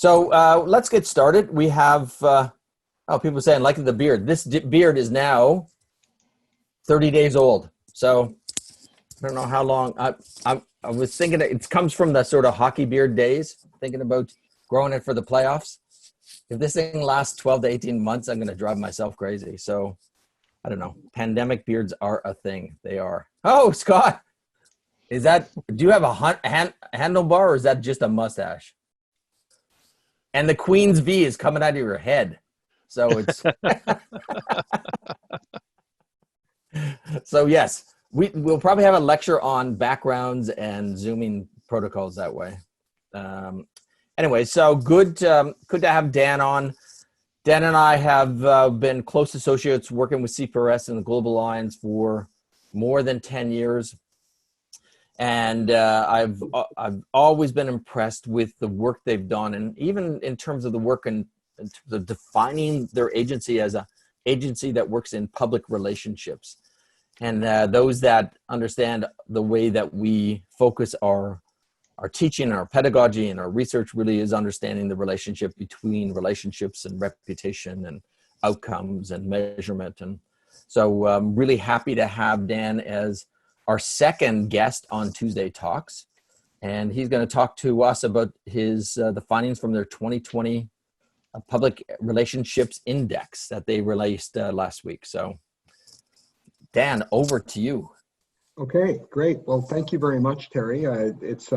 So let's get started. We have, people saying, liking the beard. This beard is now 30 days old. So I don't know how long. I was thinking it comes from the sort of hockey beard days, thinking about growing it for the playoffs. If this thing lasts 12 to 18 months, I'm going to drive myself crazy. So I don't know. Pandemic beards are a thing. They are. Oh, Scott, do you have a handlebar or is that just a mustache? And the Queen's V is coming out of your head. So it's, so yes, we'll probably have a lecture on backgrounds and Zooming protocols that way. Anyway, so good to have Dan on. Dan and I have been close associates working with CPRS and the Global Alliance for more than 10 years. And I've always been impressed with the work they've done, and even in terms of the work in terms of defining their agency as an agency that works in public relationships. And those that understand the way that we focus our teaching, our pedagogy, and our research really is understanding the relationship between relationships and reputation and outcomes and measurement. And so I'm really happy to have Dan as our second guest on Tuesday Talks. And he's going to talk to us about the findings from their 2020 Public Relationships Index that they released last week. So Dan, over to you. Okay, great. Well, thank you very much, Terry. It's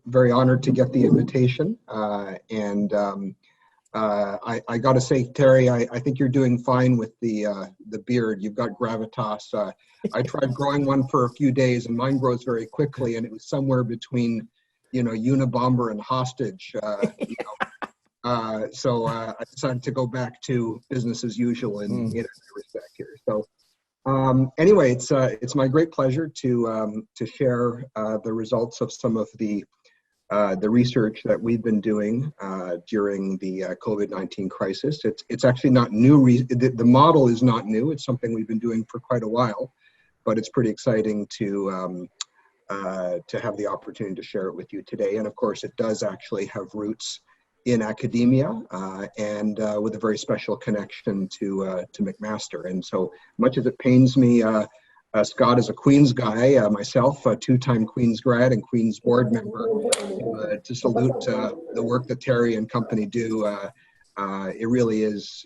very honored to get the invitation. I got to say, Terry, I think you're doing fine with the beard. You've got gravitas. I tried growing one for a few days, and mine grows very quickly, and it was somewhere between, Unabomber and hostage. So I decided to go back to business as usual in every respect here. So. Anyway, it's my great pleasure to share the results of some of the research that we've been doing during the COVID-19 crisis. It's actually not new. The model is not new. It's something we've been doing for quite a while, but it's pretty exciting to have the opportunity to share it with you today. And of course, it does actually have roots in academia and with a very special connection to McMaster. And so much as it pains me, Scott is a Queen's guy, myself, a two-time Queen's grad and Queen's board member, to salute the work that Terry and company do. It really is,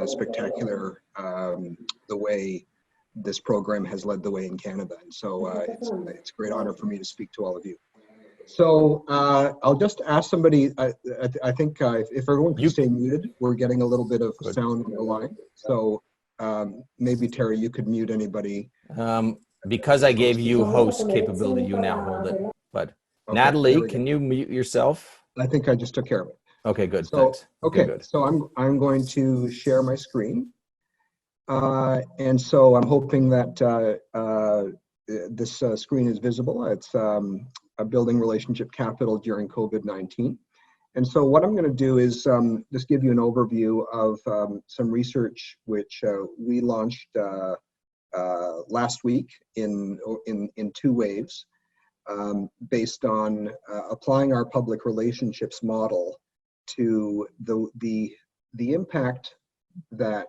spectacular the way this program has led the way in Canada. And so it's a great honor for me to speak to all of you. So I'll just ask somebody, I think if everyone can stay muted, we're getting a little bit of sound on the line. So maybe Terry, you could mute anybody. Because I gave you host capability, you now hold it. But okay, Natalie, can you mute yourself? I think I just took care of it. Okay, good, so, thanks. Okay, good. So I'm going to share my screen. And so I'm hoping that this screen is visible. It's building relationship capital during COVID-19. And so what I'm going to do is just give you an overview of some research which we launched last week in two waves based on applying our public relationships model to the impact that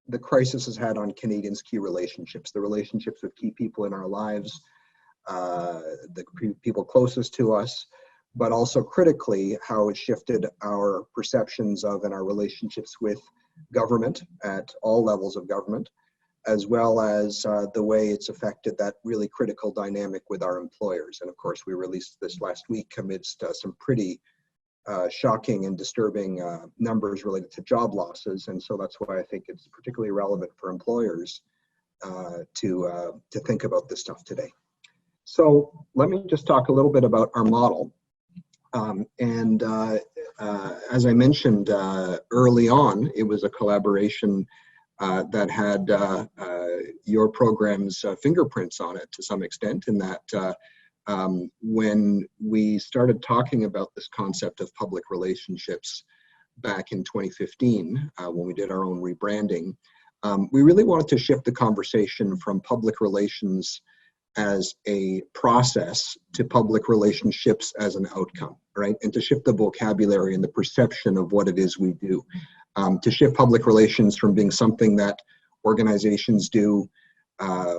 the crisis has had on Canadians' key relationships, the relationships with key people in our lives, the people closest to us, but also critically how it shifted our perceptions of and our relationships with government at all levels of government, as well as the way it's affected that really critical dynamic with our employers. And of course, we released this last week amidst some pretty shocking and disturbing numbers related to job losses. And so that's why I think it's particularly relevant for employers to think about this stuff today. So let me just talk a little bit about our model. As I mentioned early on, it was a collaboration that had your program's fingerprints on it to some extent, in that when we started talking about this concept of public relationships back in 2015, when we did our own rebranding, we really wanted to shift the conversation from public relations as a process to public relationships as an outcome. right? And to shift the vocabulary and the perception of what it is we do. To shift public relations from being something that organizations do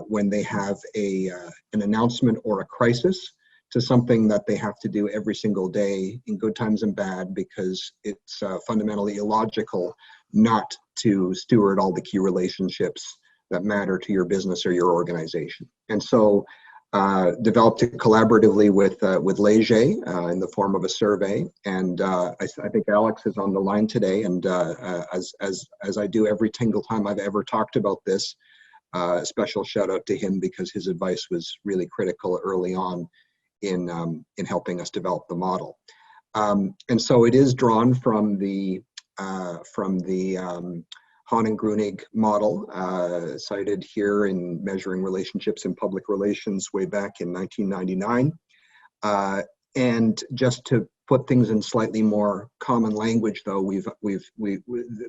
when they have an announcement or a crisis, to something that they have to do every single day in good times and bad, because it's fundamentally illogical not to steward all the key relationships that matter to your business or your organization. And so developed it collaboratively with Leger in the form of a survey. And I think Alex is on the line today. And as I do every single time I've ever talked about this, a special shout out to him, because his advice was really critical early on in helping us develop the model. And so it is drawn from the Hahn and Grunig model, cited here in Measuring Relationships in Public Relations way back in 1999. And just to put things in slightly more common language, though,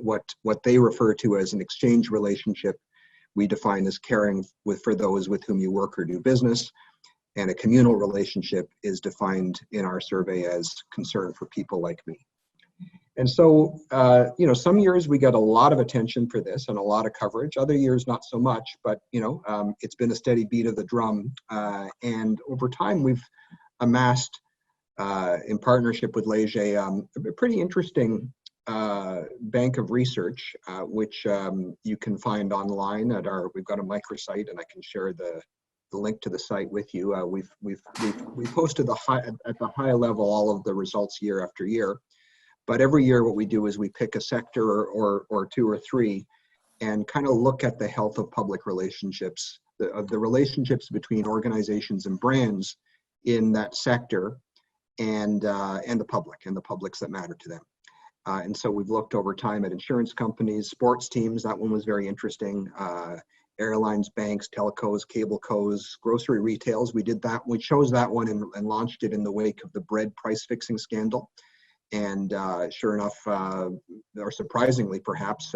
what they refer to as an exchange relationship, we define as caring for those with whom you work or do business. And a communal relationship is defined in our survey as concern for people like me. And so, some years we get a lot of attention for this and a lot of coverage. Other years, not so much, but, it's been a steady beat of the drum. And over time, we've amassed, in partnership with Leger, a pretty interesting bank of research, which you can find online at we've got a microsite, and I can share the link to the site with you. We've posted at the high level all of the results year after year. But every year what we do is we pick a sector or two or three and kind of look at the health of public relationships, the relationships between organizations and brands in that sector and the public and the publics that matter to them. And so we've looked over time at insurance companies, sports teams. That one was very interesting. Airlines, banks, telcos, cable cos, grocery retails. We did that. We chose that one and launched it in the wake of the bread price fixing scandal. And sure enough, or surprisingly perhaps,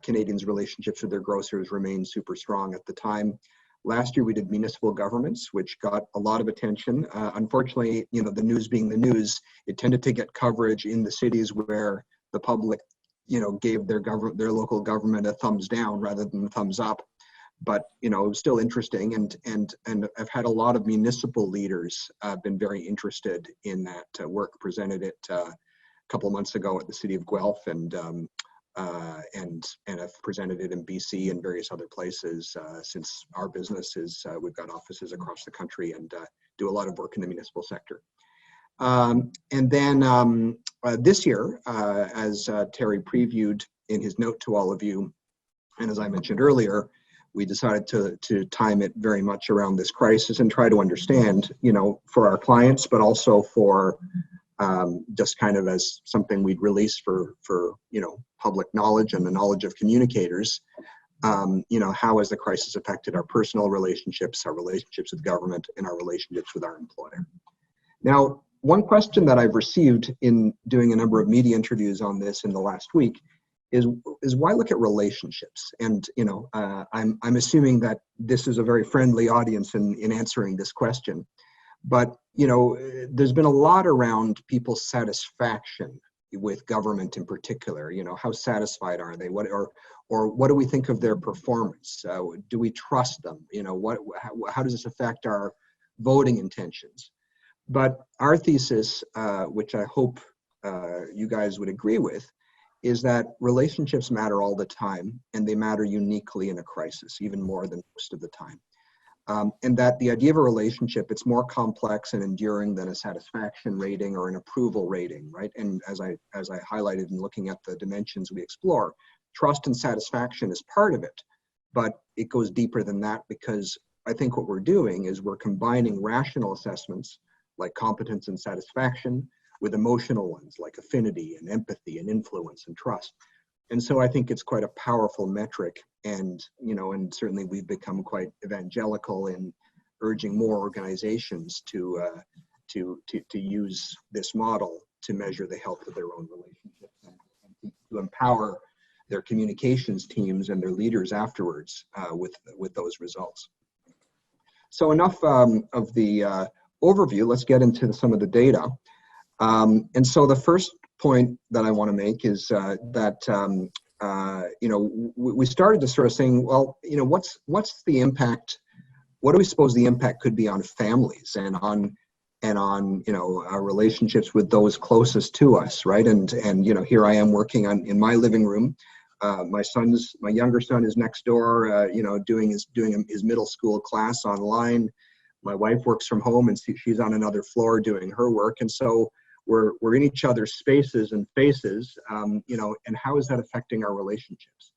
Canadians' relationships with their grocers remained super strong at the time. Last year we did municipal governments, which got a lot of attention. Unfortunately, the news being the news, it tended to get coverage in the cities where the public, gave their local government a thumbs down rather than a thumbs up. But it was still interesting, and I've had a lot of municipal leaders been very interested in that work. Presented it a couple of months ago at the city of Guelph, and I've presented it in BC and various other places since our business is we've got offices across the country and do a lot of work in the municipal sector. And then this year, as Terry previewed in his note to all of you, and as I mentioned earlier, we decided to time it very much around this crisis and try to understand, for our clients, but also for just kind of as something we'd release for public knowledge and the knowledge of communicators, how has the crisis affected our personal relationships, our relationships with government, and our relationships with our employer. Now, one question that I've received in doing a number of media interviews on this in the last week is why look at relationships? And I'm assuming that this is a very friendly audience in answering this question. But there's been a lot around people's satisfaction with government in particular. How satisfied are they? Or what do we think of their performance? Do we trust them? How does this affect our voting intentions? But our thesis, which I hope you guys would agree with, is that relationships matter all the time, and they matter uniquely in a crisis, even more than most of the time. And that the idea of a relationship, it's more complex and enduring than a satisfaction rating or an approval rating, right? And as I highlighted in looking at the dimensions we explore, trust and satisfaction is part of it, but it goes deeper than that, because I think what we're doing is we're combining rational assessments like competence and satisfaction with emotional ones like affinity and empathy and influence and trust. And so I think it's quite a powerful metric, and and certainly we've become quite evangelical in urging more organizations to use this model to measure the health of their own relationships and to empower their communications teams and their leaders afterwards with those results. So enough of the overview. Let's get into some of the data. And so the first point that I want to make is that we started to sort of saying, well, what's the impact? What do we suppose the impact could be on families and on our relationships with those closest to us, right? And here I am working in my living room. My younger son is next door, doing his middle school class online. My wife works from home and she's on another floor doing her work, and so we're in each other's spaces and faces, and how is that affecting our relationships?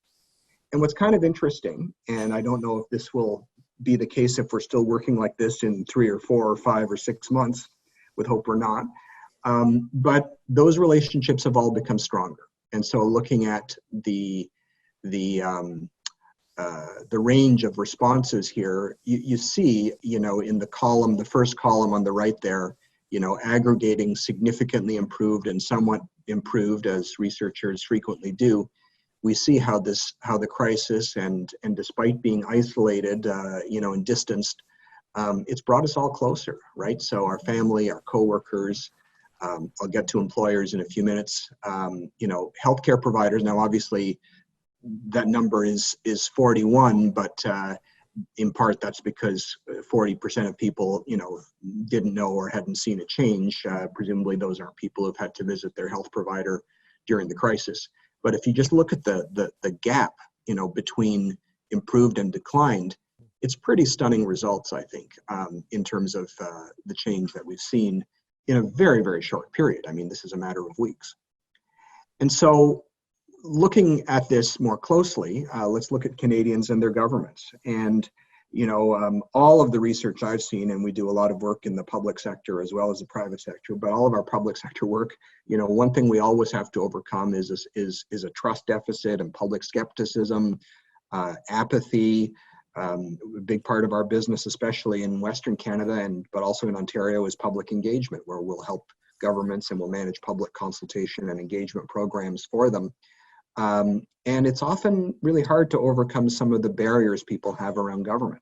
And what's kind of interesting, and I don't know if this will be the case if we're still working like this in 3 or 4 or 5 or 6 months, with hope we're not, but those relationships have all become stronger. And so looking at the range of responses here, you see, in the first column on the right there, aggregating significantly improved and somewhat improved, as researchers frequently do. We see how the crisis and despite being isolated, and distanced, it's brought us all closer, right? So our family, our coworkers, I'll get to employers in a few minutes, healthcare providers. Now, obviously, that number is 41, but in part that's because 40% of people, didn't know or hadn't seen a change. Presumably those aren't people who've had to visit their health provider during the crisis. But if you just look at the gap, between improved and declined, it's pretty stunning results, I think, in terms of the change that we've seen in a very, very short period. I mean, this is a matter of weeks. And so looking at this more closely, let's look at Canadians and their governments. And, all of the research I've seen, and we do a lot of work in the public sector as well as the private sector, but all of our public sector work, one thing we always have to overcome is a trust deficit and public skepticism, apathy. A big part of our business, especially in Western Canada, but also in Ontario, is public engagement, where we'll help governments and we'll manage public consultation and engagement programs for them. And it's often really hard to overcome some of the barriers people have around government.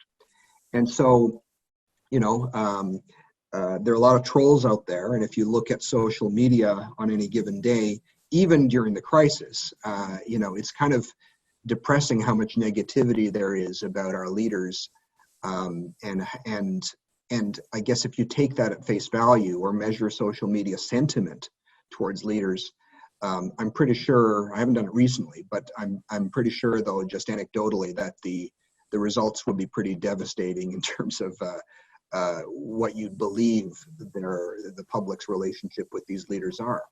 And so, there are a lot of trolls out there. And if you look at social media on any given day, even during the crisis, it's kind of depressing how much negativity there is about our leaders. And I guess if you take that at face value or measure social media sentiment towards leaders, I'm pretty sure, I haven't done it recently, but I'm pretty sure, though, just anecdotally, that the results will be pretty devastating in terms of what you'd believe the public's relationship with these leaders are.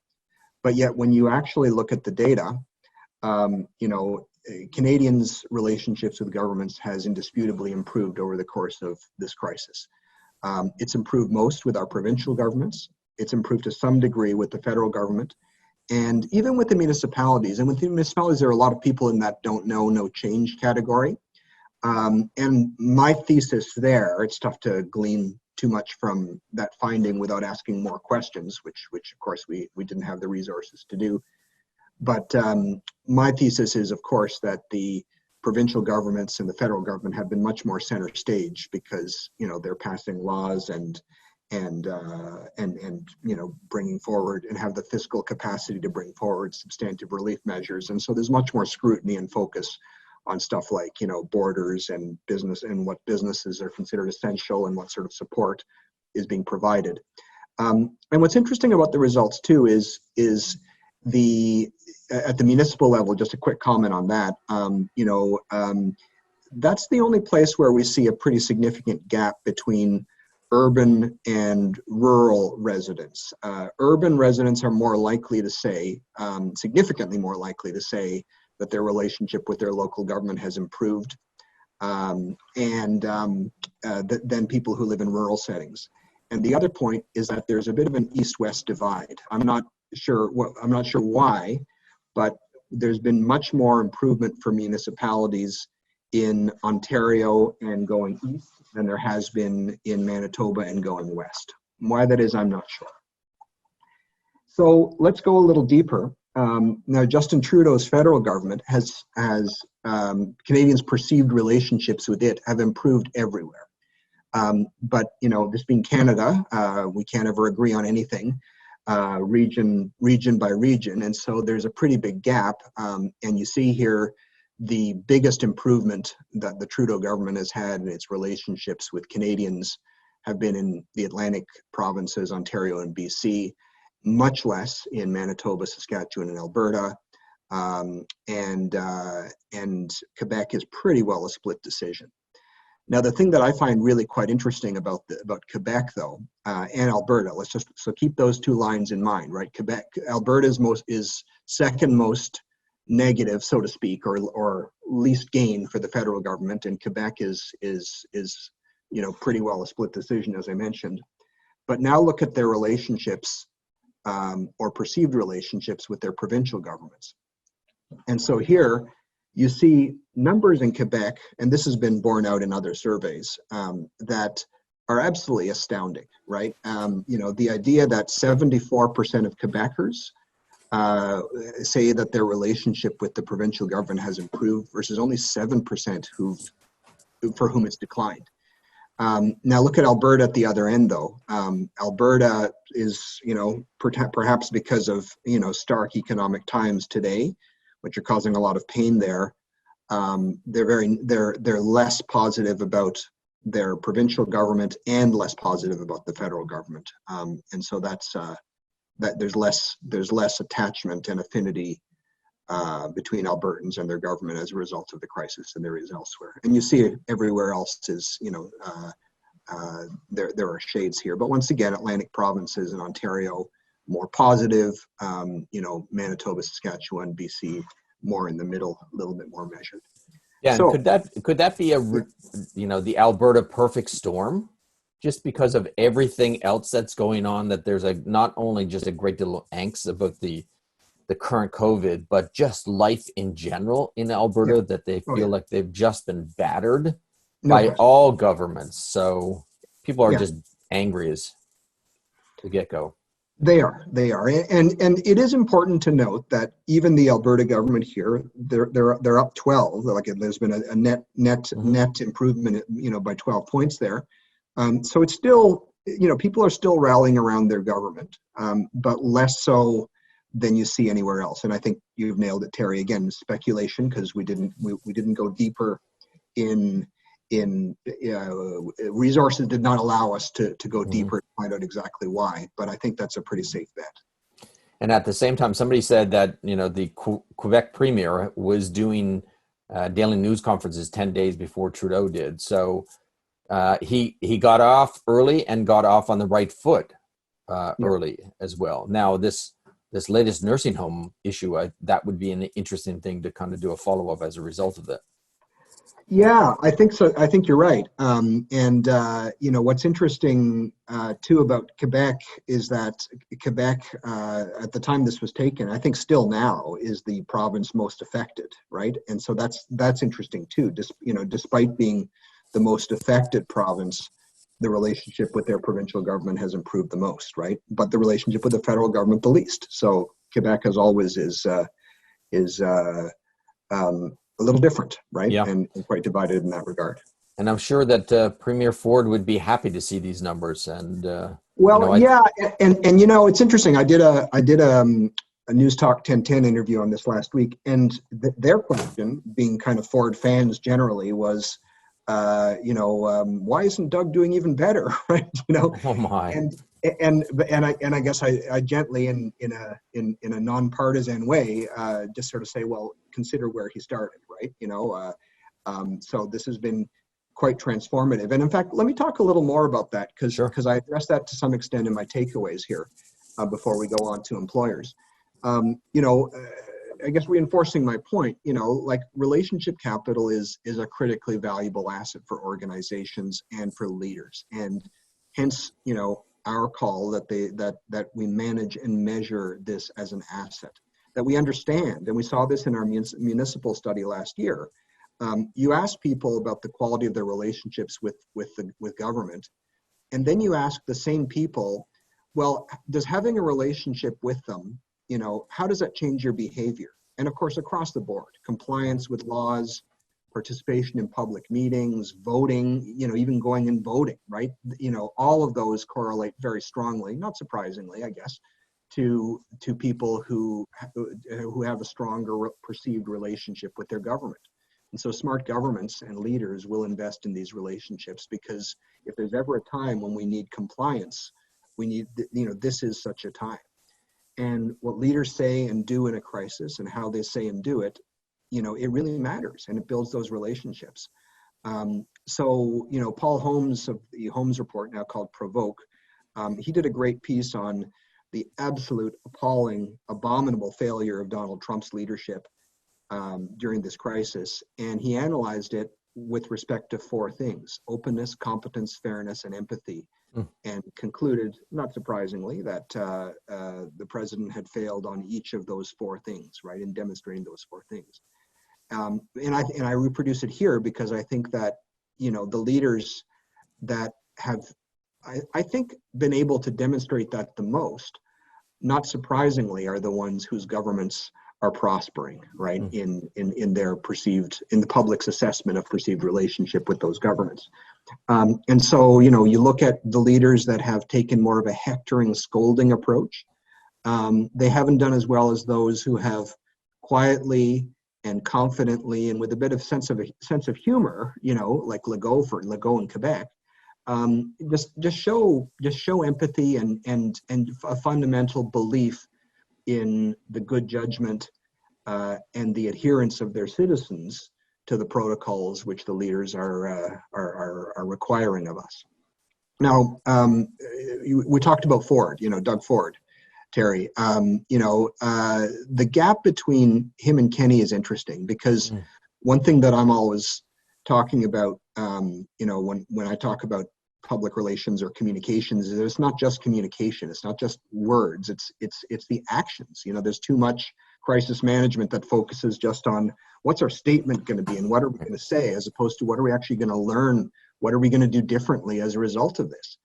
But yet, when you actually look at the data, Canadians' relationships with governments has indisputably improved over the course of this crisis. It's improved most with our provincial governments. It's improved to some degree with the federal government. And even with the municipalities, and with the municipalities, there are a lot of people in that don't know, no change category. And my thesis there, it's tough to glean too much from that finding without asking more questions, which of course we didn't have the resources to do. But my thesis is, of course, that the provincial governments and the federal government have been much more center stage because, they're passing laws and bringing forward and have the fiscal capacity to bring forward substantive relief measures. And so there's much more scrutiny and focus on stuff like, borders and business and what businesses are considered essential and what sort of support is being provided. And what's interesting about the results too is at the municipal level, just a quick comment on that, that's the only place where we see a pretty significant gap between urban and rural residents. Urban residents are more likely to say, significantly more likely to say, that their relationship with their local government has improved than people who live in rural settings. And the other point is that there's a bit of an east-west divide. I'm not sure why, but there's been much more improvement for municipalities in Ontario and going east than there has been in Manitoba and going west. Why that is, I'm not sure. So let's go a little deeper. Now, Justin Trudeau's federal government has Canadians' perceived relationships with it have improved everywhere. But, this being Canada, we can't ever agree on anything. region by region. And so there's a pretty big gap. And you see here the biggest improvement that the Trudeau government has had in its relationships with Canadians have been in the Atlantic provinces, Ontario and BC, much less in Manitoba, Saskatchewan, and Alberta. And Quebec is pretty well a split decision. Now, the thing that I find really quite interesting about Quebec, though, and Alberta, so keep those two lines in mind, right? Alberta is second most negative, so to speak, or least gain for the federal government, and Quebec is pretty well a split decision, as I mentioned. But now look at their relationships or perceived relationships with their provincial governments. And so here you see numbers in Quebec, and this has been borne out in other surveys, that are absolutely astounding, right? The idea that 74% of Quebecers say that their relationship with the provincial government has improved versus only 7% for whom it's declined. Now look at Alberta at the other end, though. Alberta is, perhaps because of, stark economic times today, which are causing a lot of pain there. They're less positive about their provincial government and less positive about the federal government. And so that's that there's less attachment and affinity between Albertans and their government as a result of the crisis than there is elsewhere. And you see it everywhere else is, there are shades here. But once again, Atlantic provinces and Ontario, more positive, Manitoba, Saskatchewan, BC, more in the middle, a little bit more measured. Yeah, so, and could that be the Alberta perfect storm? Just because of everything else that's going on, that there's not only just a great deal of angst about the current COVID, but just life in general in Alberta, that they feel like they've just been battered by all governments. So people are just angry as the get-go. They are, and it is important to note that even the Alberta government here, they're up 12. Like there's been a net improvement, by 12 points there. So it's still, people are still rallying around their government, but less so than you see anywhere else. And I think you've nailed it, Terry. Again, speculation, because we didn't go deeper in resources did not allow us to go deeper to find out exactly why. But I think that's a pretty safe bet. And at the same time, somebody said that the Quebec premier was doing daily news conferences 10 days before Trudeau did. So he got off early and got off on the right foot early as well. Now this latest nursing home issue, that would be an interesting thing to kind of do a follow-up as a result of it. Yeah, I think so. I think you're right. What's interesting too about Quebec is that Quebec, at the time this was taken, I think still now is the province most affected, right? And so that's interesting too. Despite being the most affected province, the relationship with their provincial government has improved the most, right? But the relationship with the federal government the least. So Quebec, as always, is a little different, right? Yeah. And quite divided in that regard. And I'm sure that Premier Ford would be happy to see these numbers. And it's interesting. I did a News Talk 1010 interview on this last week, and their question, being kind of Ford fans generally, was, why isn't Doug doing even better, right? Oh my. And I guess I gently in a nonpartisan way just sort of say, well, consider where he started, right? So this has been quite transformative. And in fact, let me talk a little more about that because I addressed that to some extent in my takeaways here before we go on to employers. I guess reinforcing my point, like relationship capital is a critically valuable asset for organizations and for leaders, and hence, our call that we manage and measure this as an asset, that we understand. And we saw this in our municipal study last year. You ask people about the quality of their relationships with government, and then you ask the same people, well, does having a relationship with them, how does that change your behavior? And of course, across the board, compliance with laws, participation in public meetings, voting, even going and voting, right? All of those correlate very strongly, not surprisingly, I guess, to people who have a stronger perceived relationship with their government. And so smart governments and leaders will invest in these relationships, because if there's ever a time when we need compliance, we need, this is such a time. And what leaders say and do in a crisis, and how they say and do it, it really matters, and it builds those relationships. So, Paul Holmes of the Holmes Report, now called Provoke, he did a great piece on the absolute appalling, abominable failure of Donald Trump's leadership during this crisis. And he analyzed it with respect to four things: openness, competence, fairness, and empathy. And concluded, not surprisingly, that the president had failed on each of those four things, right, in demonstrating those four things. And I reproduce it here because I think that, the leaders that have, I think, been able to demonstrate that the most, not surprisingly, are the ones whose governments are prospering, right, in their perceived, in the public's assessment of perceived relationship with those governments. And so, you look at the leaders that have taken more of a hectoring, scolding approach. They haven't done as well as those who have quietly and confidently, and with a bit of sense of humor, like Legault in Quebec, just show empathy and a fundamental belief in the good judgment and the adherence of their citizens to the protocols which the leaders are requiring of us. Now, we talked about Ford, Doug Ford, Terry. The gap between him and Kenny is interesting, because one thing that I'm always talking about, when I talk about public relations or communications, is it's not just communication. It's not just words. It's the actions. There's too much crisis management that focuses just on what's our statement going to be and what are we going to say, as opposed to what are we actually going to learn, what are we going to do differently as a result of this.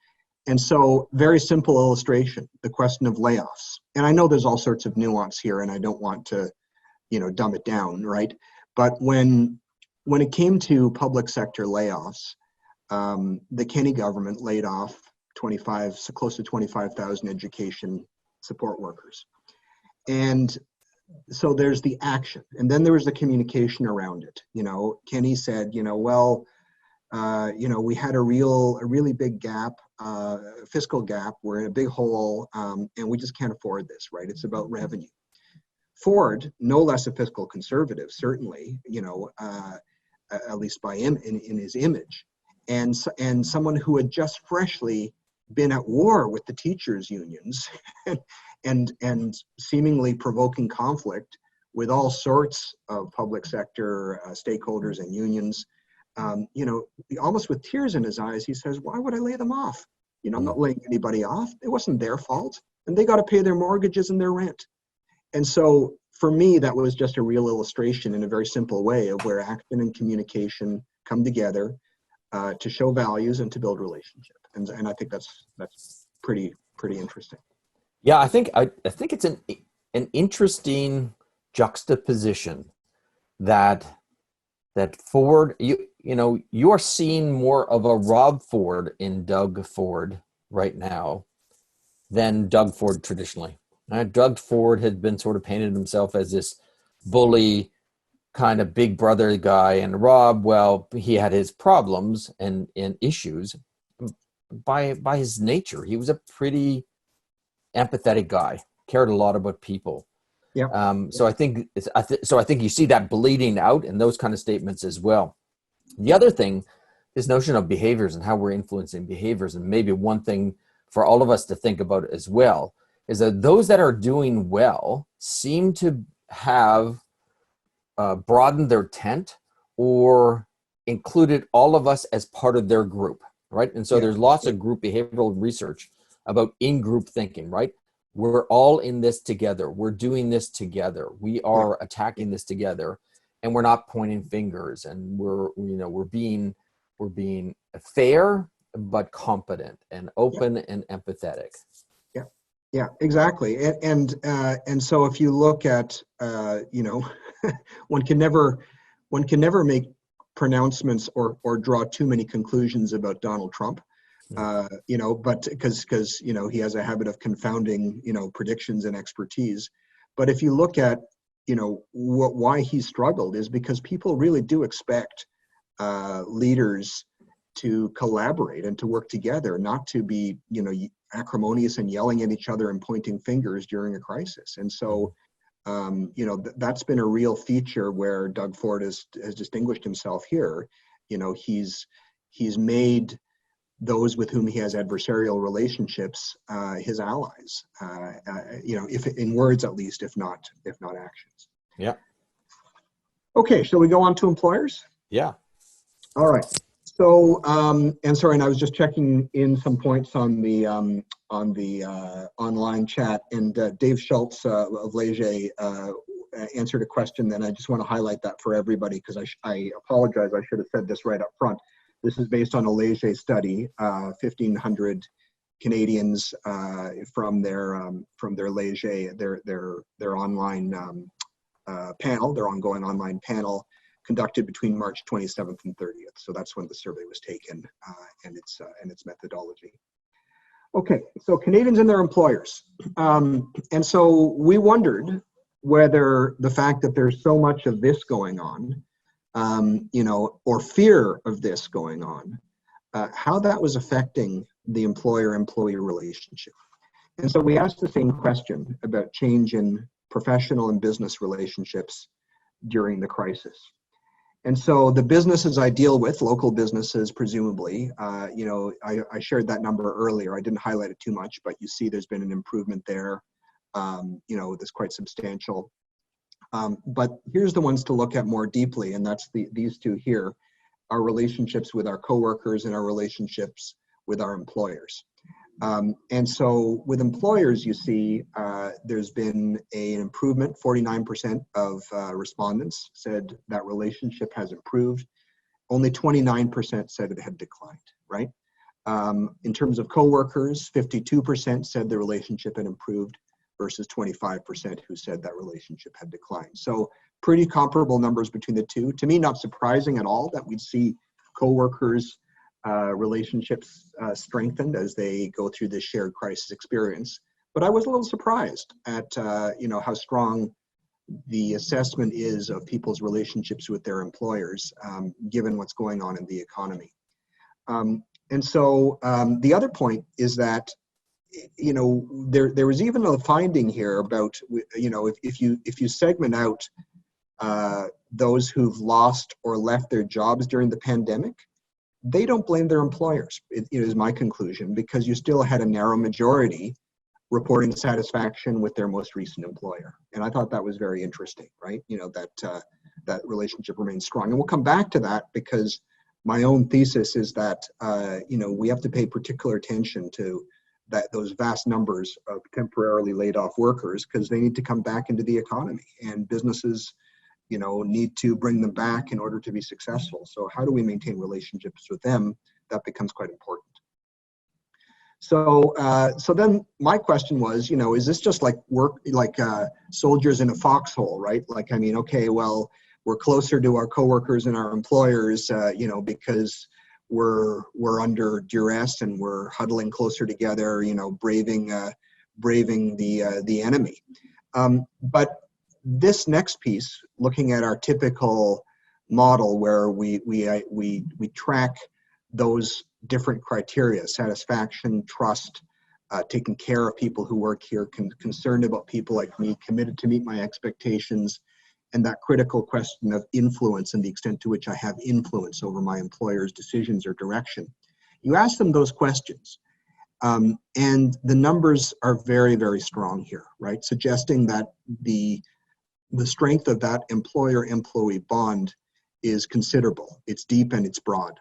And so, very simple illustration, the question of layoffs. And I know there's all sorts of nuance here, and I don't want to, dumb it down, right? But when it came to public sector layoffs, the Kenny government laid off close to 25,000 education support workers. And so there's the action, and then there was the communication around it. Kenny said, we had a really big gap, fiscal gap. We're in a big hole, and we just can't afford this, right? It's about revenue. Ford, no less a fiscal conservative, certainly, at least by him in his image, and someone who had just freshly been at war with the teachers' unions and seemingly provoking conflict with all sorts of public sector stakeholders and unions. Almost with tears in his eyes, he says, "Why would I lay them off? I'm not laying anybody off. It wasn't their fault, and they got to pay their mortgages and their rent." And so, for me, that was just a real illustration in a very simple way of where action and communication come together to show values and to build relationship. And I think that's pretty interesting. Yeah, I think it's an interesting juxtaposition that Ford, you are seeing more of a Rob Ford in Doug Ford right now than Doug Ford traditionally. Doug Ford had been sort of painted himself as this bully kind of big brother guy, and Rob, well, he had his problems and issues. By his nature, he was a pretty empathetic guy, cared a lot about people. Yeah. So I think you see that bleeding out in those kind of statements as well. The other thing, this notion of behaviors and how we're influencing behaviors, and maybe one thing for all of us to think about as well, is that those that are doing well seem to have broadened their tent or included all of us as part of their group, right? And so there's lots of group behavioral research about in-group thinking, right? We're all in this together. We're doing this together. We are attacking this together, and we're not pointing fingers, and we're being fair but competent and open and empathetic. Yeah, exactly. And so if you look at one can never make pronouncements or draw too many conclusions about Donald Trump. But because he has a habit of confounding predictions and expertise. But if you look at why he struggled is because people really do expect leaders to collaborate and to work together, not to be acrimonious and yelling at each other and pointing fingers during a crisis. And so that's been a real feature where Doug Ford has distinguished himself here. He's made those with whom he has adversarial relationships his allies, if in words at least, if not actions. Yeah. Okay, shall we go on to employers? Yeah. All right. So, and I was just checking in some points on the online chat, and Dave Schultz of Leger answered a question. Then I just want to highlight that for everybody because I apologize. I should have said this right up front. This is based on a Leger study, 1,500 Canadians from their Leger, their online panel, their ongoing online panel, conducted between March 27th and 30th. So that's when the survey was taken and its methodology. Okay, so Canadians and their employers. And so we wondered whether the fact that there's so much of this going on, or fear of this going on, how that was affecting the employer-employee relationship. And so we asked the same question about change in professional and business relationships during the crisis. And so the businesses I deal with, local businesses, presumably, I shared that number earlier. I didn't highlight it too much, but you see there's been an improvement there, that's quite substantial. But here's the ones to look at more deeply, and that's these two here, our relationships with our coworkers and our relationships with our employers. And so with employers, you see there's been an improvement. 49% of respondents said that relationship has improved. Only 29% said it had declined, right? In terms of coworkers, 52% said the relationship had improved versus 25% who said that relationship had declined. So pretty comparable numbers between the two. To me, not surprising at all that we'd see coworkers relationships strengthened as they go through this shared crisis experience. But I was a little surprised at how strong the assessment is of people's relationships with their employers, given what's going on in the economy. And so the other point is that there was even a finding here about if you segment out those who've lost or left their jobs during the pandemic, they don't blame their employers, it is my conclusion, because you still had a narrow majority reporting satisfaction with their most recent employer. And I thought that was very interesting, right? That relationship remains strong. And we'll come back to that because my own thesis is that, we have to pay particular attention to those vast numbers of temporarily laid off workers because they need to come back into the economy, and businesses need to bring them back in order to be successful. So how do we maintain relationships with them? That becomes quite important. So then my question was, is this just like work, like soldiers in a foxhole, right? Like, okay, well, we're closer to our coworkers and our employers, because we're under duress and we're huddling closer together, braving the enemy. But this next piece, looking at our typical model where we track those different criteria: satisfaction, trust, taking care of people who work here, concerned about people like me, committed to meet my expectations, and that critical question of influence and the extent to which I have influence over my employer's decisions or direction. You ask them those questions, and the numbers are very, very strong here, right? Suggesting that the strength of that employer-employee bond is considerable. It's deep and it's broad.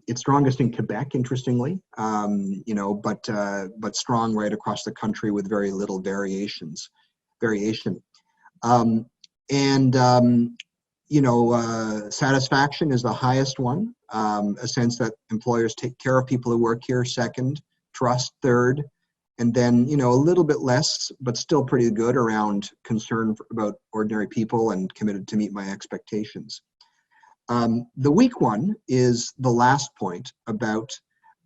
It's strongest in Quebec, interestingly, but strong right across the country with very little variation. Satisfaction is the highest one, a sense that employers take care of people who work here, second, trust, third, and then, a little bit less, but still pretty good around concern about ordinary people and committed to meet my expectations. The weak one is the last point about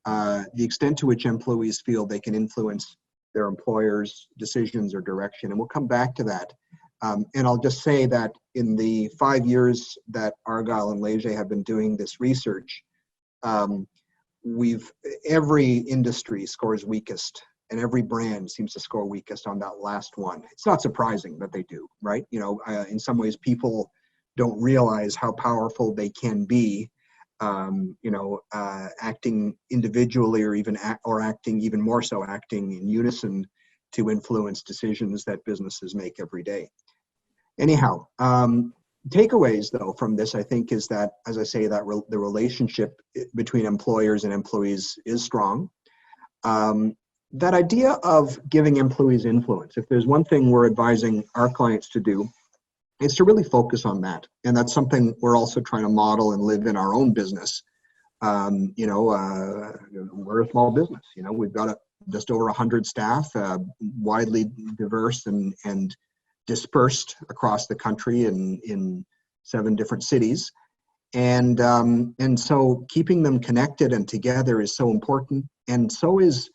the extent to which employees feel they can influence their employers' decisions or direction. And we'll come back to that. And I'll just say that in the 5 years that Argyle and Leger have been doing this research, every industry scores weakest, and every brand seems to score weakest on that last one. It's not surprising that they do, right? In some ways, people don't realize how powerful they can be, acting individually or acting even more so, acting in unison to influence decisions that businesses make every day. Anyhow, takeaways though from this, I think, is that, as I say, that the relationship between employers and employees is strong. That idea of giving employees influence, if there's one thing we're advising our clients to do, is to really focus on that. And that's something we're also trying to model and live in our own business. We're a small business. We've got just over 100 staff, widely diverse and dispersed across the country in 7 different cities. And so keeping them connected and together is so important. And so is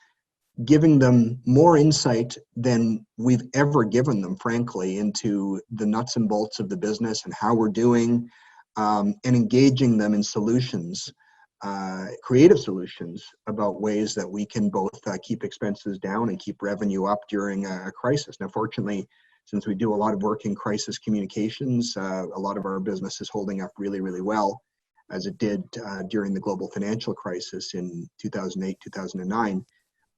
giving them more insight than we've ever given them, frankly, into the nuts and bolts of the business and how we're doing, and engaging them in solutions, creative solutions about ways that we can both keep expenses down and keep revenue up during a crisis. Now, fortunately, since we do a lot of work in crisis communications, a lot of our business is holding up really, really well, as it did during the global financial crisis in 2008, 2009.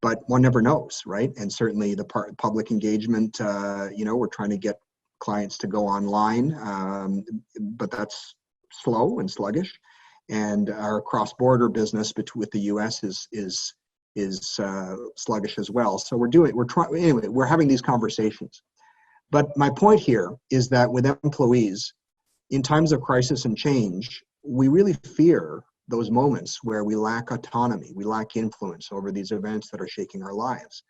But one never knows, right? And certainly the public engagement, we're trying to get clients to go online, but that's slow and sluggish. And our cross-border business with the U.S. is sluggish as well. So we're having these conversations. But my point here is that with employees, in times of crisis and change, we really fear those moments where we lack autonomy, we lack influence over these events that are shaking our lives.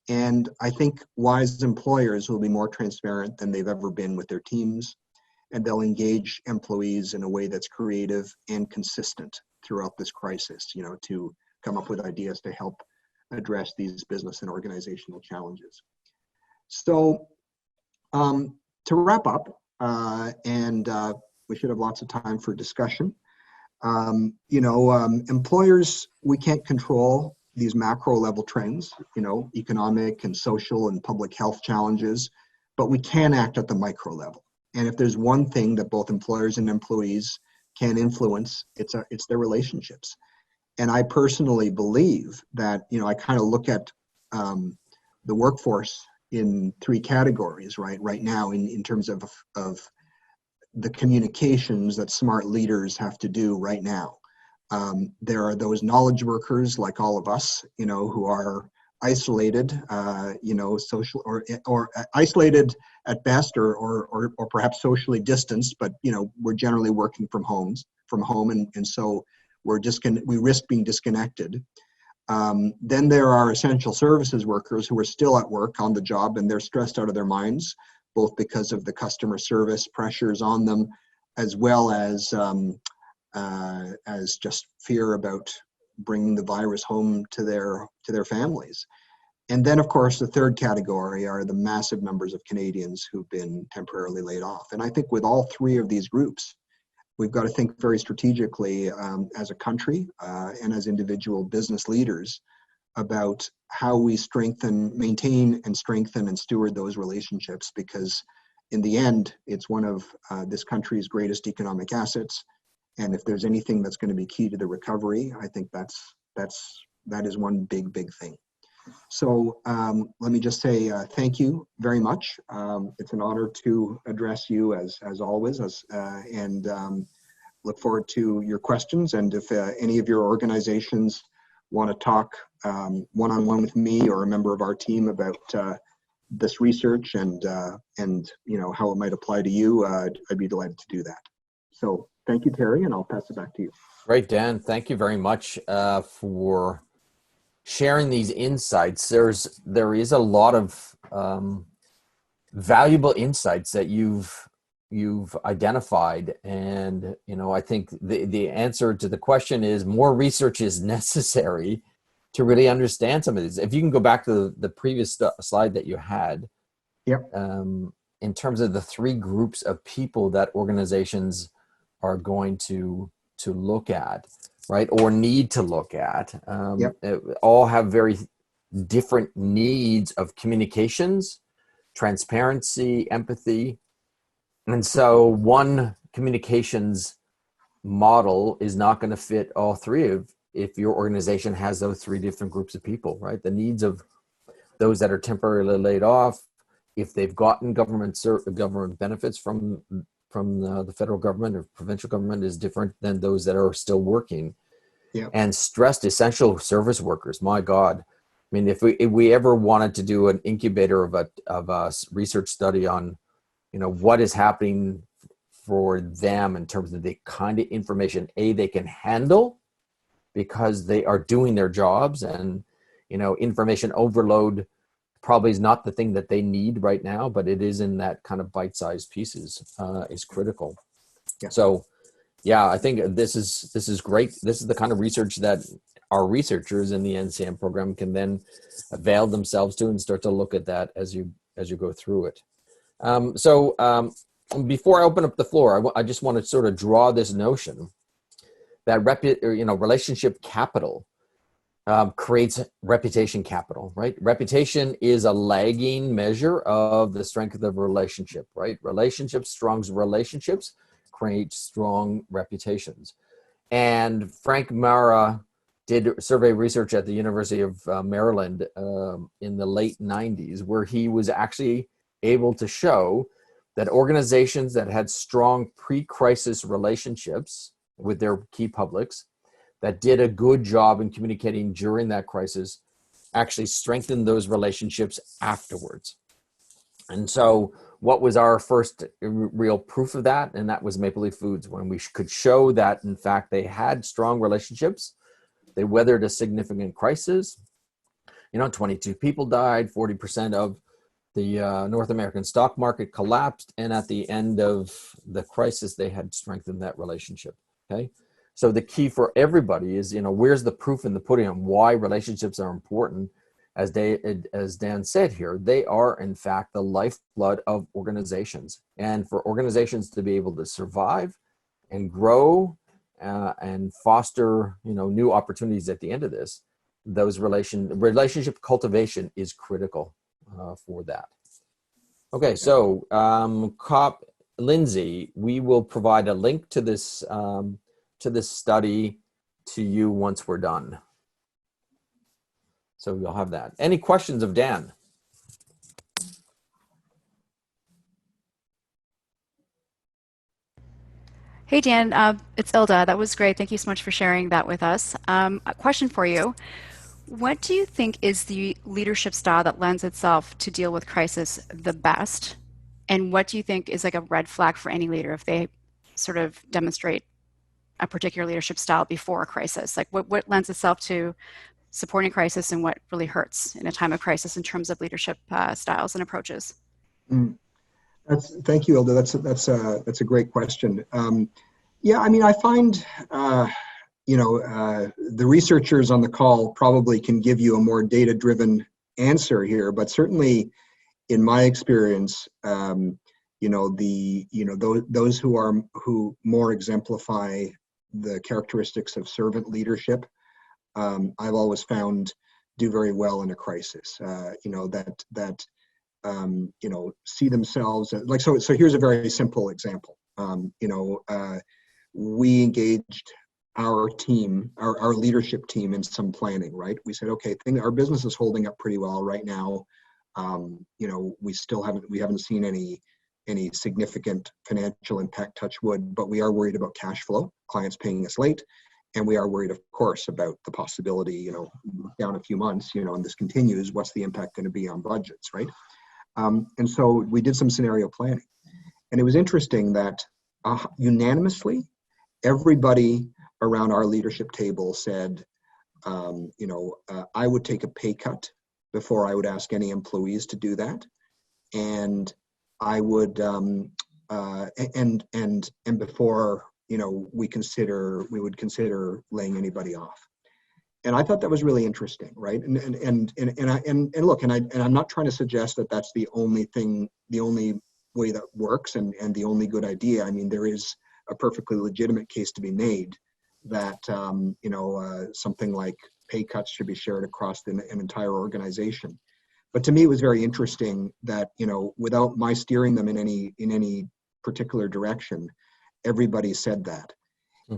And I think wise employers will be more transparent than they've ever been with their teams, and they'll engage employees in a way that's creative and consistent throughout this crisis, to come up with ideas to help address these business and organizational challenges. So to wrap up, and we should have lots of time for discussion. Employers, we can't control these macro level trends, economic and social and public health challenges, but we can act at the micro level. And if there's one thing that both employers and employees can influence, it's their relationships. And I personally believe that, I kind of look at the workforce in 3 categories, right now in terms of the communications that smart leaders have to do right now. There are those knowledge workers like all of us, who are isolated, social or isolated at best, or perhaps socially distanced, but we're generally working from home, and so we risk being disconnected. Then there are essential services workers who are still at work on the job, and they're stressed out of their minds, both because of the customer service pressures on them, as well as just fear about bringing the virus home to their families. And then, of course, the third category are the massive numbers of Canadians who've been temporarily laid off. And I think with all 3 of these groups, we've got to think very strategically as a country and as individual business leaders about how we maintain and strengthen and steward those relationships, because in the end, it's one of this country's greatest economic assets. And if there's anything that's going to be key to the recovery, I think that is one big thing. So let me just say thank you very much. It's an honor to address you as always, and look forward to your questions. And if any of your organizations want to talk one-on-one with me or a member of our team about this research and how it might apply to you, I'd be delighted to do that. So thank you, Terry, and I'll pass it back to you. Great, Dan. Thank you very much for sharing these insights. There is a lot of valuable insights that you've you've identified. And, I think the answer to the question is more research is necessary to really understand some of these. If you can go back to the previous slide that you had, Yep. in terms of the three groups of people that organizations are going to look at, right, or need to look at, Yep. all have very different needs of communications, transparency, empathy. And so one communications model is not going to fit all three of, if your organization has those three different groups of people, right? The needs of those that are temporarily laid off, if they've gotten government benefits from the federal government or provincial government, is different than those that are still working. Yep. And stressed essential service workers, my God. I mean, if we ever wanted to do an incubator of a research study on, what is happening for them in terms of the kind of information they can handle because they are doing their jobs, and information overload probably is not the thing that they need right now, but it is in that kind of bite-sized pieces is critical. Yeah. So yeah, I think this is great. This is the kind of research that our researchers in the NCM program can then avail themselves to and start to look at that as you go through it. Before I open up the floor, I just want to sort of draw this notion that relationship capital creates reputation capital, right? Reputation is a lagging measure of the strength of the relationship, right? Strong relationships create strong reputations. And Frank Mara did survey research at the University of Maryland in the late 90s, where he was actually able to show that organizations that had strong pre-crisis relationships with their key publics, that did a good job in communicating during that crisis, actually strengthened those relationships afterwards. And so what was our first real proof of that? And that was Maple Leaf Foods, when we could show that, in fact, they had strong relationships. They weathered a significant crisis. 22 people died, 40% of the North American stock market collapsed. And at the end of the crisis, they had strengthened that relationship, okay? So the key for everybody is, where's the proof in the pudding on why relationships are important? As Dan said here, they are in fact the lifeblood of organizations. And for organizations to be able to survive and grow and foster, new opportunities at the end of this, those relationship cultivation is critical for that. Okay, so Lindsay, we will provide a link to this study to you once we're done. So you'll have that. Any questions of Dan? Hey, Dan, it's Ilda. That was great. Thank you so much for sharing that with us. A question for you. What do you think is the leadership style that lends itself to deal with crisis the best? And what do you think is like a red flag for any leader if they sort of demonstrate a particular leadership style before a crisis? Like what lends itself to supporting crisis and what really hurts in a time of crisis in terms of leadership styles and approaches? Thank you, Ilda. That's a great question. Yeah, I mean, I find the researchers on the call probably can give you a more data-driven answer here, but certainly in my experience, those who more exemplify the characteristics of servant leadership, I've always found do very well in a crisis. See themselves like so. So here's a very simple example. We engaged our team, our leadership team, in some planning. Right, we said, okay, our business is holding up pretty well right now. We haven't seen any significant financial impact, touch wood, but we are worried about cash flow, clients paying us late. And we are worried, of course, about the possibility, down a few months, and this continues, what's the impact going to be on budgets, right? And so we did some scenario planning. And it was interesting that unanimously, everybody around our leadership table said, I would take a pay cut before I would ask any employees to do that. And I would and before, you know, we would consider laying anybody off. And I thought that was really interesting, right? And look, and I'm not trying to suggest that that's the only thing, the only way that works, and the only good idea. I mean, there is a perfectly legitimate case to be made that something like pay cuts should be shared across an entire organization. But to me, it was very interesting that, you know, without my steering them in any particular direction, everybody said that.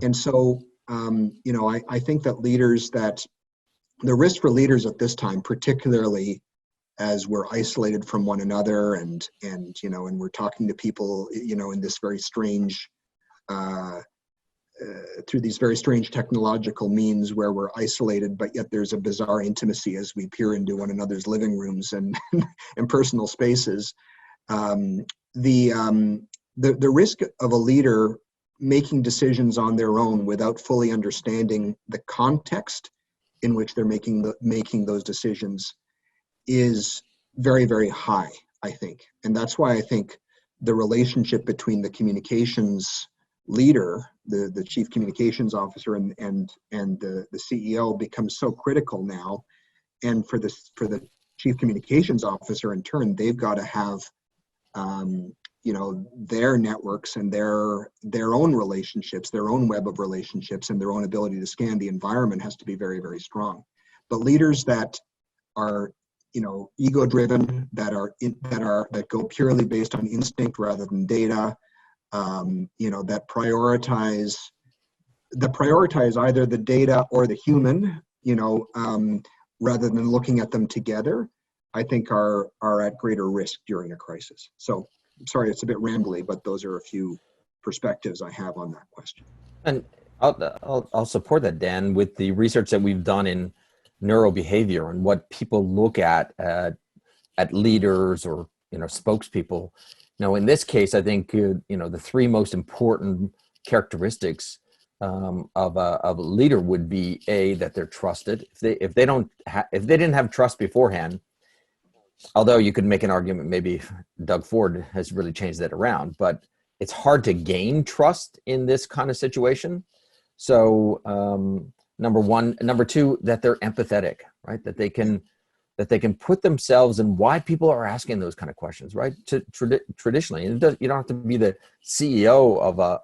And so, I think that the risk for leaders at this time, particularly as we're isolated from one another and we're talking to people, you know, in this very strange, through these very strange technological means where we're isolated, but yet there's a bizarre intimacy as we peer into one another's living rooms and and personal spaces. The risk of a leader making decisions on their own without fully understanding the context in which they're making those decisions is very, very high, I think. And that's why I think the relationship between the communications leader, the chief communications officer, and the CEO becomes so critical now. And for the chief communications officer, in turn, they've got to have their networks and their own relationships, their own web of relationships, and their own ability to scan the environment has to be very, very strong. But leaders that are, you know, ego-driven, that go purely based on instinct rather than data, that prioritize either the data or the human, rather than looking at them together, I think are at greater risk during a crisis. So, sorry, it's a bit rambly, but those are a few perspectives I have on that question. And I'll support that, Dan, with the research that we've done in neurobehavior and what people look at leaders or, spokespeople. Now, in this case, I think, the three most important characteristics of a leader would be that they're trusted. If they didn't have trust beforehand, although you could make an argument, maybe Doug Ford has really changed that around, but it's hard to gain trust in this kind of situation. So, number one. Number two, that they're empathetic, right? That they can put themselves in why people are asking those kind of questions, right? Traditionally, you don't have to be the CEO of a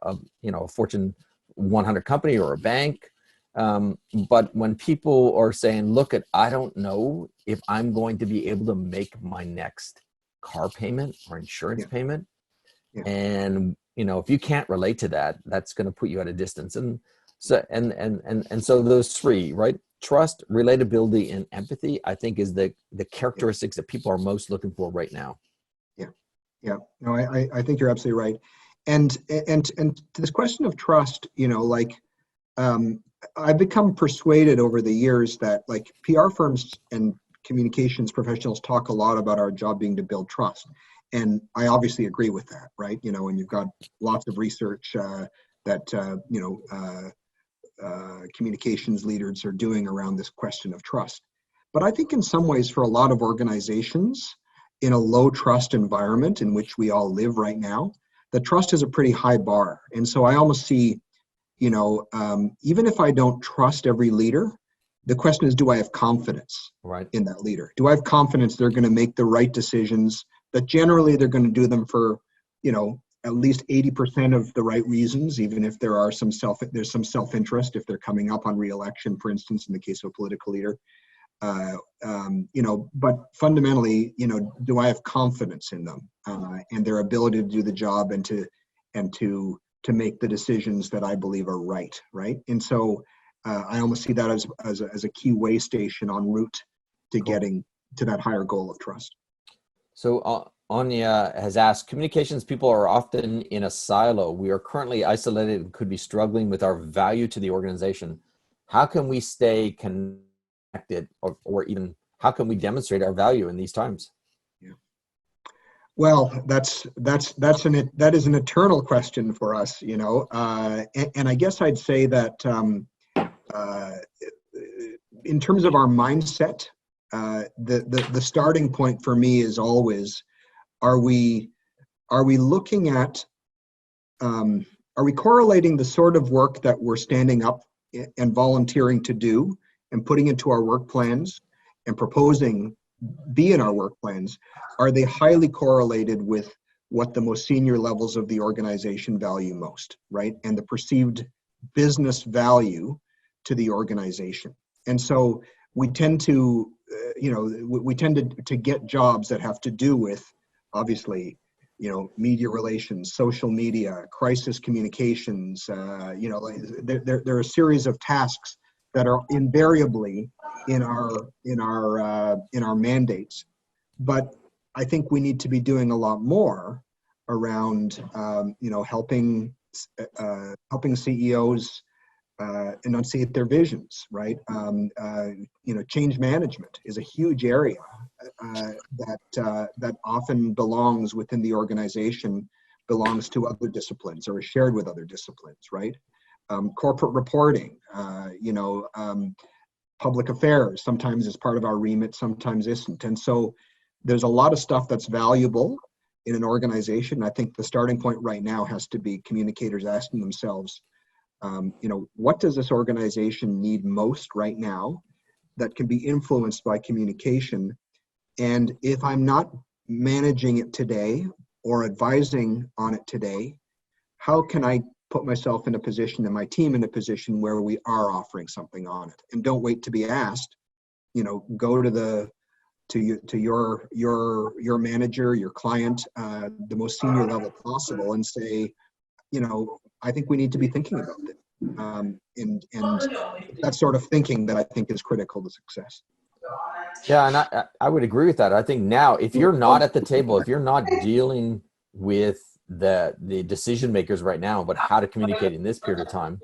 Fortune 100 company or a bank. But when people are saying, look, I don't know if I'm going to be able to make my next car payment or insurance payment. Yeah. And, if you can't relate to that, that's going to put you at a distance. And so, and so those three, right? Trust, relatability, and empathy, I think, is the characteristics that people are most looking for right now. Yeah. No, I think you're absolutely right. And to this question of trust, I've become persuaded over the years that PR firms and communications professionals talk a lot about our job being to build trust. And I obviously agree with that, right? And you've got lots of research that communications leaders are doing around this question of trust. But I think in some ways, for a lot of organizations in a low trust environment in which we all live right now, the trust is a pretty high bar. And so I almost see, even if I don't trust every leader, the question is, do I have confidence in that leader? Do I have confidence they're going to make the right decisions, that generally they're going to do them for, at least 80% of the right reasons, even if there's some self-interest if they're coming up on re-election, for instance, in the case of a political leader. But fundamentally, do I have confidence in them and their ability to do the job and to make the decisions that I believe are right? And so I almost see that as a key way station en route to getting to that higher goal of trust. So Anya has asked, communications people are often in a silo. We are currently isolated and could be struggling with our value to the organization. How can we stay connected, or even how can we demonstrate our value in these times? Yeah. Well, that is an eternal question for us, and I guess I'd say that in terms of our mindset, the starting point for me is always, are we looking at are we correlating the sort of work that we're standing up and volunteering to do and putting into our work plans and proposing be in our work plans? Are they highly correlated with what the most senior levels of the organization value most, right? And the perceived business value to the organization. And so we tend to, we tend to get jobs that have to do with, obviously, media relations, social media, crisis communications. There are a series of tasks that are invariably in our mandates. But I think we need to be doing a lot more around, helping CEOs enunciate their visions, right? Change management is a huge area that often belongs within the organization, belongs to other disciplines or is shared with other disciplines, right? Corporate reporting, public affairs, sometimes is part of our remit, sometimes isn't. And so there's a lot of stuff that's valuable in an organization. I think the starting point right now has to be communicators asking themselves, what does this organization need most right now that can be influenced by communication? And if I'm not managing it today or advising on it today, how can I put myself in a position and my team in a position where we are offering something on it? And don't wait to be asked. Go to your manager, your client, the most senior level possible, and say, I think we need to be thinking about it. And that sort of thinking that I think is critical to success. Yeah, and I would agree with that. I think now, if you're not at the table, if you're not dealing with the decision makers right now about how to communicate in this period of time,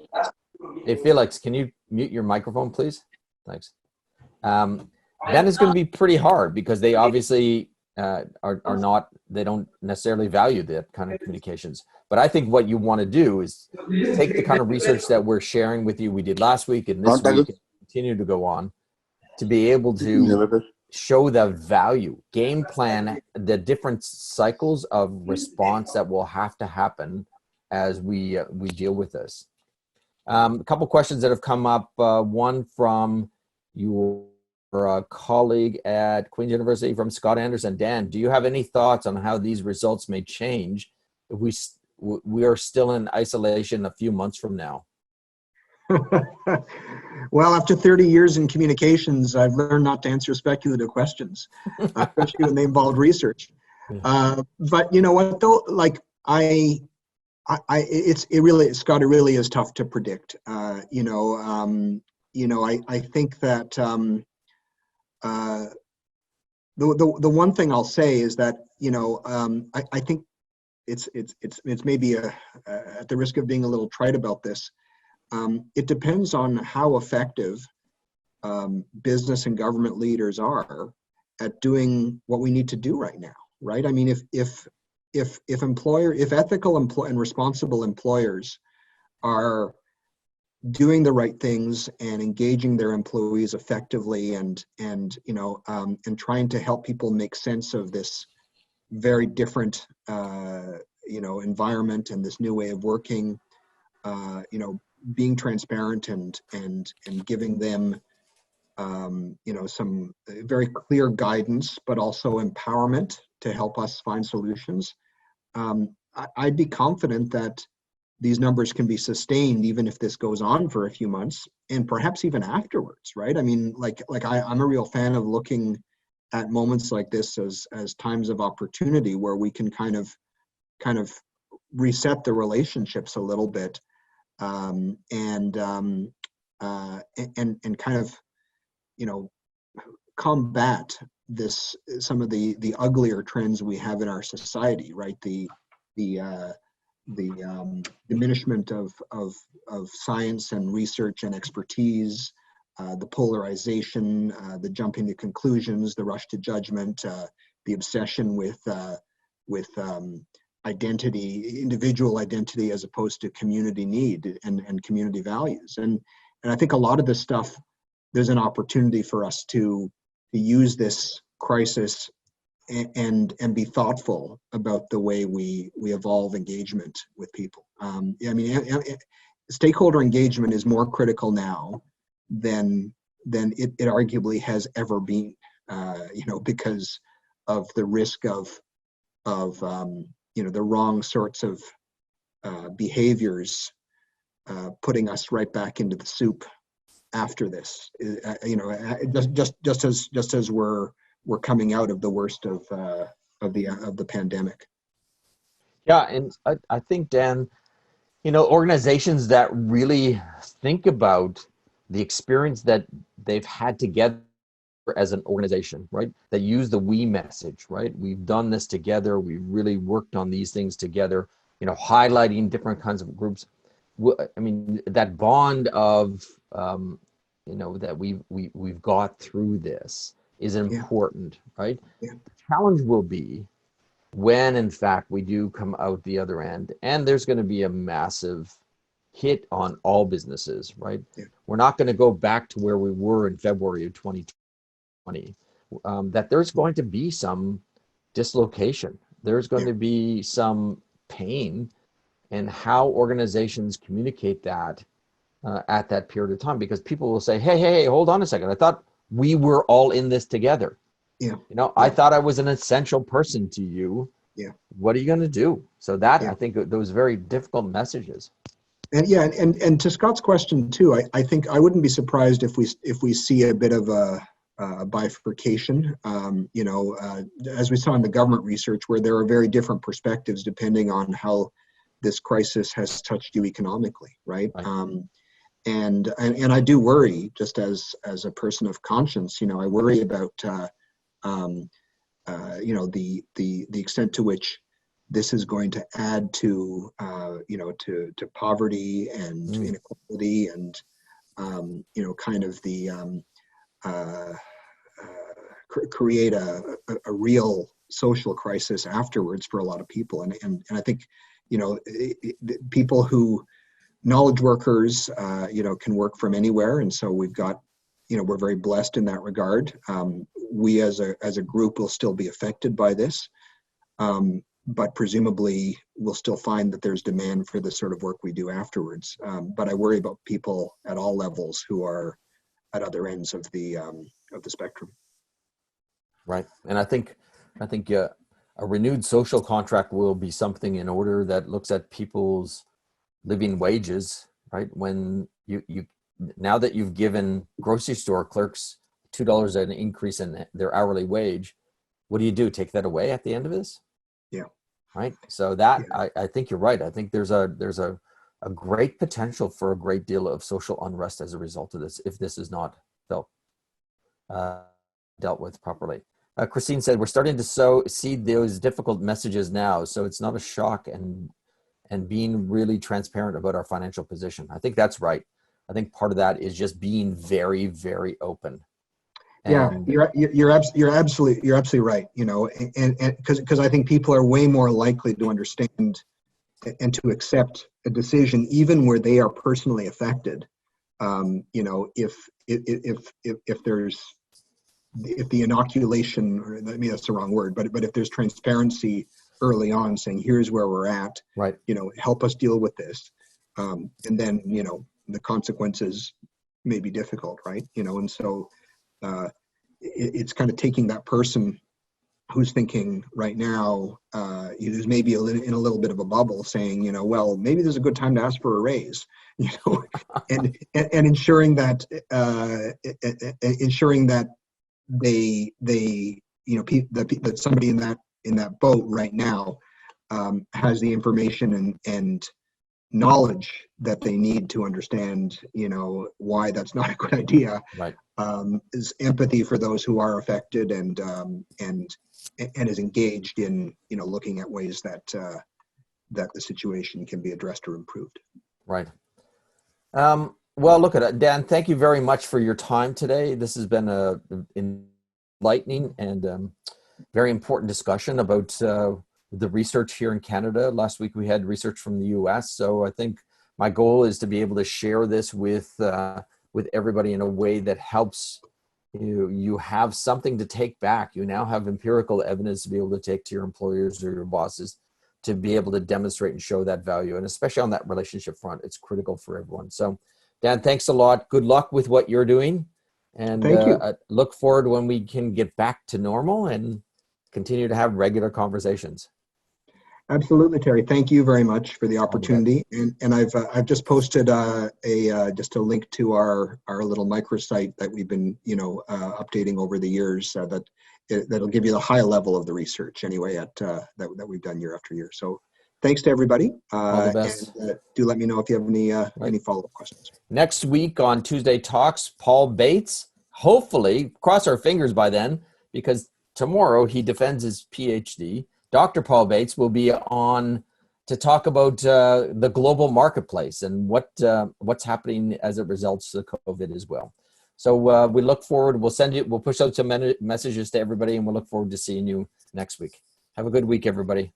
hey, Felix, can you mute your microphone, please? Thanks. Then it's going to be pretty hard because they obviously are not, they don't necessarily value that kind of communications. But I think what you want to do is take the kind of research that we're sharing with you, we did last week and this week, and continue to go on, to be able to show the value, game plan, the different cycles of response that will have to happen as we deal with this. A couple questions that have come up. One from your colleague at Queen's University from Scott Anderson. Dan, do you have any thoughts on how these results may change if we are still in isolation a few months from now? Well, after 30 years in communications, I've learned not to answer speculative questions, especially when they involve research. But you know what, though, like Scott, it really is tough to predict. I think that the one thing I'll say is that I think it's maybe at the risk of being a little trite about this. It depends on how effective business and government leaders are at doing what we need to do right now, right? I mean, if ethical and responsible employers are doing the right things and engaging their employees effectively and trying to help people make sense of this very different environment and this new way of working, being transparent and giving them some very clear guidance, but also empowerment to help us find solutions. I'd be confident that these numbers can be sustained even if this goes on for a few months and perhaps even afterwards, right? I mean, I'm a real fan of looking at moments like this as times of opportunity where we can kind of reset the relationships a little bit, and kind of combat some of the uglier trends we have in our society, right? The diminishment of science and research and expertise, the polarization, the jumping to conclusions, the rush to judgment, the obsession with identity, individual identity, as opposed to community need and community values. And I think a lot of this stuff, there's an opportunity for us to use this crisis and be thoughtful about the way we evolve engagement with people. I mean, stakeholder engagement is more critical now than it arguably has ever been. Because of the risk of the wrong sorts of behaviors putting us right back into the soup after this. Just as we're coming out of the worst of the pandemic. Yeah, and I think, Dan, organizations that really think about the experience that they've had together as an organization, right? That use the we message, right? We've done this together. We've really worked on these things together, highlighting different kinds of groups. I mean, that bond of, that we've got through this is important, right? Yeah. The challenge will be when, in fact, we do come out the other end, and there's going to be a massive hit on all businesses, right? Yeah. We're not going to go back to where we were in February of 2020. That there's going to be some dislocation. There's going to be some pain in how organizations communicate that at that period of time, because people will say, hey, hold on a second. I thought we were all in this together. Yeah. I thought I was an essential person to you. Yeah. What are you going to do? So that, I think, those very difficult messages. And to Scott's question too, I think I wouldn't be surprised if we see a bit of a bifurcation, as we saw in the government research, where there are very different perspectives depending on how this crisis has touched you economically, right? And I do worry, just as a person of conscience, I worry about the extent to which this is going to add to to poverty and inequality and kind of the create a real social crisis afterwards for a lot of people. And I think, people who, knowledge workers, can work from anywhere. And so we've got, we're very blessed in that regard. We as a group will still be affected by this. But presumably we'll still find that there's demand for the sort of work we do afterwards. But I worry about people at all levels who are at other ends of the spectrum. Right. And I think a renewed social contract will be something in order that looks at people's living wages, right? When you now that you've given grocery store clerks $2 an increase in their hourly wage, what do? Take that away at the end of this? Yeah. Right. So that I think you're right. I think there's a great potential for a great deal of social unrest as a result of this, if this is not dealt with properly. Christine said, we're starting to see those difficult messages now, so it's not a shock, and being really transparent about our financial position. I think that's right. I think part of that is just being very, very open. And you're absolutely right. And because I think people are way more likely to understand and to accept a decision even where they are personally affected. If the inoculation, or I mean that's the wrong word, but if there's transparency early on, saying here's where we're at, right? Help us deal with this, and then the consequences may be difficult, right? And so it's kind of taking that person who's thinking right now, who's maybe in a little bit of a bubble, saying, well, maybe there's a good time to ask for a raise, and ensuring that they that somebody in that boat right now has the information and knowledge that they need to understand why that's not a good idea. Right. Is empathy for those who are affected and is engaged in looking at ways that the situation can be addressed or improved. Right. Well, look at it, Dan. Thank you very much for your time today. This has been a enlightening and very important discussion about the research here in Canada. Last week we had research from the U.S. So I think my goal is to be able to share this with everybody in a way that helps you have something to take back. You now have empirical evidence to be able to take to your employers or your bosses to be able to demonstrate and show that value. And especially on that relationship front, it's critical for everyone. So Dan, thanks a lot. Good luck with what you're doing. And Thank you. I look forward when we can get back to normal and continue to have regular conversations. Absolutely, Terry. Thank you very much for the opportunity. And I've just posted just a link to our little microsite that we've been updating over the years that'll give you the high level of the research anyway that we've done year after year. So thanks to everybody. All the best. And do let me know if you have any follow-up questions. Next week on Tuesday Talks, Paul Bates, hopefully, cross our fingers by then, because tomorrow he defends his PhD. Dr. Paul Bates will be on to talk about the global marketplace and what's happening as it results to COVID as well. So we look forward. We'll push out some messages to everybody, and we'll look forward to seeing you next week. Have a good week, everybody.